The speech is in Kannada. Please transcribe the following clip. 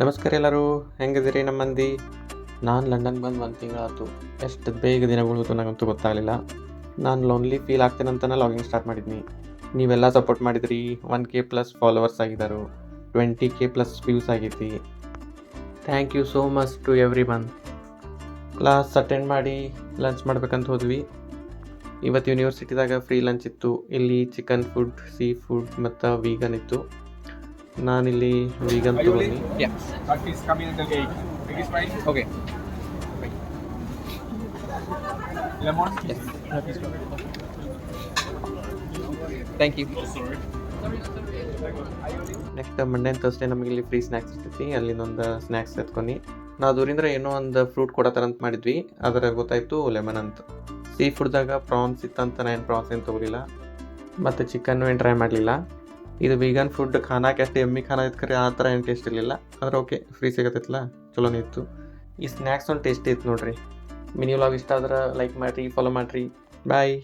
ನಮಸ್ಕಾರ ಎಲ್ಲರೂ, ಹೆಂಗಿದ್ದೀರಿ ನಮ್ಮ ಮಂದಿ? ನಾನು ಲಂಡನ್ಗೆ ಬಂದು 1 ತಿಂಗಳಾಯ್ತು. ಎಷ್ಟು ಬೇಗ ದಿನಗಳು ಹೋಯ್ತು ನನಗಂತೂ ಗೊತ್ತಾಗಲಿಲ್ಲ. ನಾನು ಲೋನ್ಲಿ ಫೀಲ್ ಆಗ್ತೇನಂತನೇ ಲಾಗಿಂಗ್ ಸ್ಟಾರ್ಟ್ ಮಾಡಿದ್ನಿ. ನೀವೆಲ್ಲ ಸಪೋರ್ಟ್ ಮಾಡಿದ್ರಿ. 1K+ ಫಾಲೋವರ್ಸ್ ಆಗಿದ್ದಾರೆ, 20K+ ವ್ಯೂಸ್ ಆಗೈತಿ. Thank you so much to everyone. Class attend ಮಾಡಿ ಲಂಚ್ ಮಾಡ್ಬೇಕಂತ ಹೋದ್ವಿ. ಇವತ್ತು ಯೂನಿವರ್ಸಿಟಿದಾಗ ಫ್ರೀ ಲಂಚ್ ಇತ್ತು. ಇಲ್ಲಿ ಚಿಕನ್ ಫುಡ್, ಸೀ ಫುಡ್ ಮತ್ತು ವೀಗನ್ ಇತ್ತು. ನಾನಿಲ್ಲಿ ವೀಗನ್ ತೊಗೊಂಡು That is coming until 8. It is fine? Okay. Lemon? Yes. Thank you. Next Monday and Thursday ನಮಗೆ ಇಲ್ಲಿ ಫ್ರೀ ಸ್ನ್ಯಾಕ್ಸ್ ಇರ್ತೈತಿ. ಅಲ್ಲಿಂದೊಂದು ಸ್ನ್ಯಾಕ್ಸ್ ಎತ್ಕೊಂಡು ನಾವು ದೂರಿಂದ ಏನೋ ಒಂದು ಫ್ರೂಟ್ ಕೊಡತ್ತಾರಂತ ಮಾಡಿದ್ವಿ. ಅದರ ಗೊತ್ತಾಯಿತು ಲೆಮನ್ ಅಂತ. ಸೀ ಫುಡ್ದಾಗ ಪ್ರಾನ್ಸ್ ಇತ್ತಂತ ನಾನು ಪ್ರಾನ್ಸ್ ಏನು ತೊಗೊಲಿಲ್ಲ, ಮತ್ತು ಚಿಕನ್ನು ಏನು ಟ್ರೈ ಮಾಡಲಿಲ್ಲ. ಇದು ವೀಗನ್ ಫುಡ್ ಖಾನಾಕ್ಕೆ ಅಷ್ಟು ಎಮ್ಮಿ ಖಾನ ಇತ್ತು, ಖರೆ ಆ ಥರ ಏನು ಟೇಸ್ಟ್ ಇರಲಿಲ್ಲ. ಆದರೆ ಓಕೆ, ಫ್ರೀ ಸಿಗತ್ತೈತಲ್ಲ, ಚಲೋನೇ ಇತ್ತು. ಈ ಸ್ನ್ಯಾಕ್ಸ್ ಒಂದು ಟೇಸ್ಟಿ ಇತ್ತು ನೋಡ್ರಿ. ಮಿನಿ ವ್ಲಾಗ್ ಇಷ್ಟ ಆದ್ರೆ ಲೈಕ್ ಮಾಡಿರಿ, ಫಾಲೋ ಮಾಡಿರಿ. ಬಾಯ್.